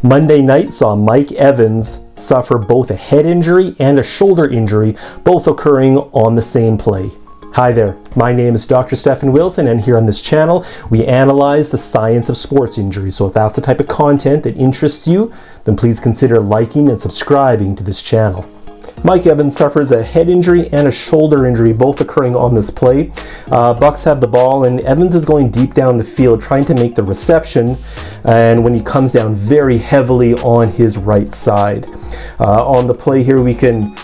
Monday night saw Mike Evans suffer both a head injury and a shoulder injury, both occurring on the same play. Hi there, my name is Dr. Stephen Wilson, and here on this channel we analyze the science of sports injury. So if that's the type of content that interests you, then please consider liking and subscribing to this channel. Mike Evans suffers a head injury and a shoulder injury, both occurring on this play. Bucks have the ball, and Evans is going deep down the field trying to make the reception, and when he comes down very heavily on his right side. On the play here, we can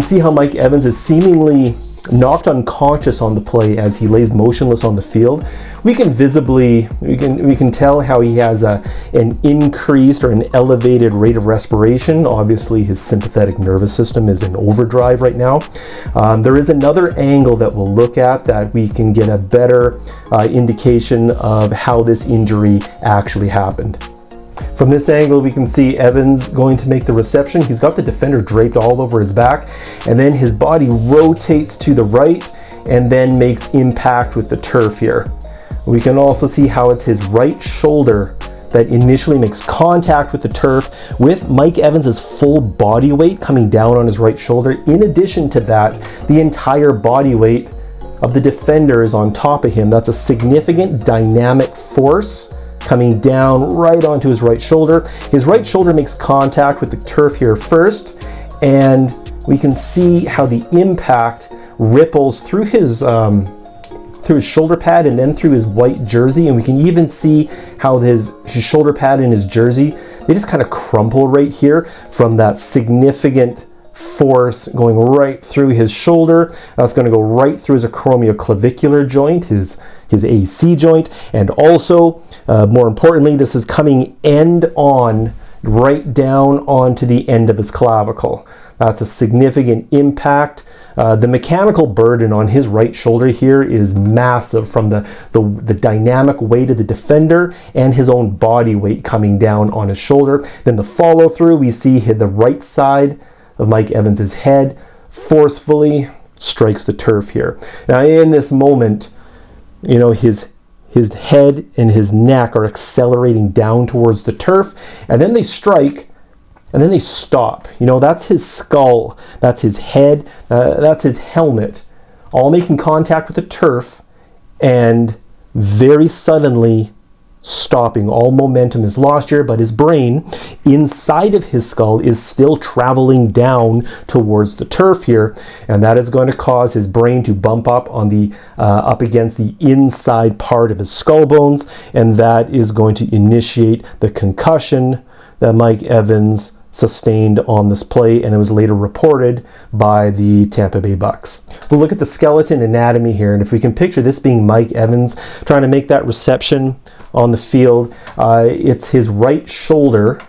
see how Mike Evans is seemingly knocked unconscious on the play as he lays motionless on the field. We can tell how he has an increased or an elevated rate of respiration. Obviously his sympathetic nervous system is in overdrive right now. There is another angle that we'll look at that we can get a better indication of how this injury actually happened. From this angle, we can see Evans going to make the reception. He's got the defender draped all over his back, and then his body rotates to the right and then makes impact with the turf here. We can also see how it's his right shoulder that initially makes contact with the turf, with Mike Evans's full body weight coming down on his right shoulder. In addition to that, the entire body weight of the defender is on top of him. That's a significant dynamic force coming down right onto his right shoulder. His right shoulder makes contact with the turf here first, and we can see how the impact ripples through his shoulder pad and then through his white jersey, and we can even see how his shoulder pad and his jersey, they just kind of crumple right here from that significant force going right through his shoulder. That's going to go right through his acromioclavicular joint, his AC joint, and also more importantly, this is coming end on right down onto the end of his clavicle. That's a significant impact. The mechanical burden on his right shoulder here is massive from the dynamic weight of the defender and his own body weight coming down on his shoulder. Then the follow through, we see the right side of Mike Evans's head forcefully strikes the turf here. Now in this moment, you know, his head and his neck are accelerating down towards the turf, and then they strike, and then they stop. You know, that's his skull, that's his head, that's his helmet, all making contact with the turf, and very suddenly stopping. All momentum is lost here, but his brain inside of his skull is still traveling down towards the turf here, and that is going to cause his brain to bump up on the up against the inside part of his skull bones, and that is going to initiate the concussion that Mike Evans sustained on this play, and it was later reported by the Tampa Bay Bucks. We'll look at the skeleton anatomy here, and if we can picture this being Mike Evans trying to make that reception on the field, it's his right shoulder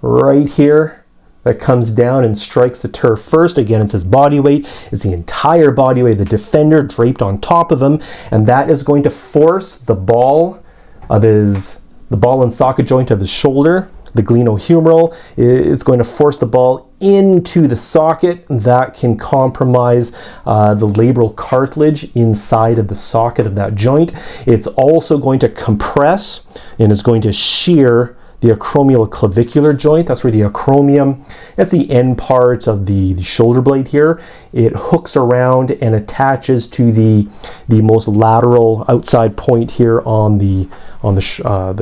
right here that comes down and strikes the turf first. Again, it's his body weight, it's the entire body weight of the defender draped on top of him, and that is going to force the ball and socket joint of his shoulder, the glenohumeral. It's going to force the ball into the socket. That can compromise the labral cartilage inside of the socket of that joint. It's also going to compress and is going to shear the acromioclavicular joint. That's where the acromion, that's the end part of the shoulder blade here. It hooks around and attaches to the most lateral outside point here on the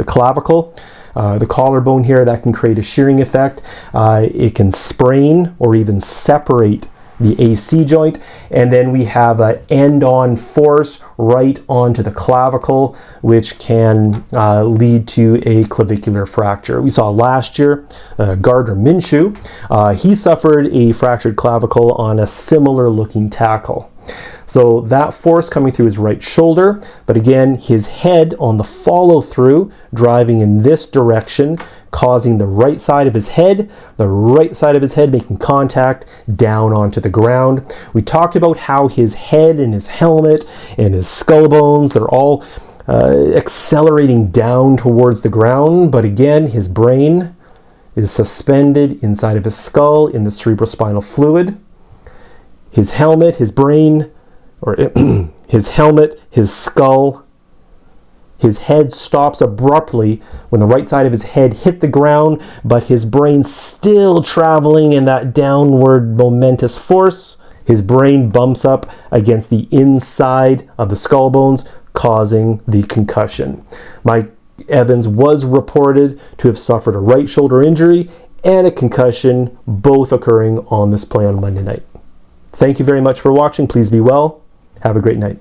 clavicle. The collarbone here, that can create a shearing effect. It can sprain or even separate the AC joint, and then we have an end-on force right onto the clavicle, which can lead to a clavicular fracture. We saw last year Gardner Minshew, he suffered a fractured clavicle on a similar looking tackle. So that force coming through his right shoulder, but again, his head on the follow through, driving in this direction, causing the right side of his head making contact down onto the ground. We talked about how his head and his helmet and his skull bones, they're all accelerating down towards the ground, but again, his brain is suspended inside of his skull in the cerebrospinal fluid. His helmet, his brain, or his helmet, his skull, His head stops abruptly when the right side of his head hit the ground, but his brain still traveling in that downward momentous force. His brain bumps up against the inside of the skull bones, causing the concussion. Mike Evans was reported to have suffered a right shoulder injury and a concussion, both occurring on this play on Monday night. Thank you very much for watching. Please be well. Have a great night.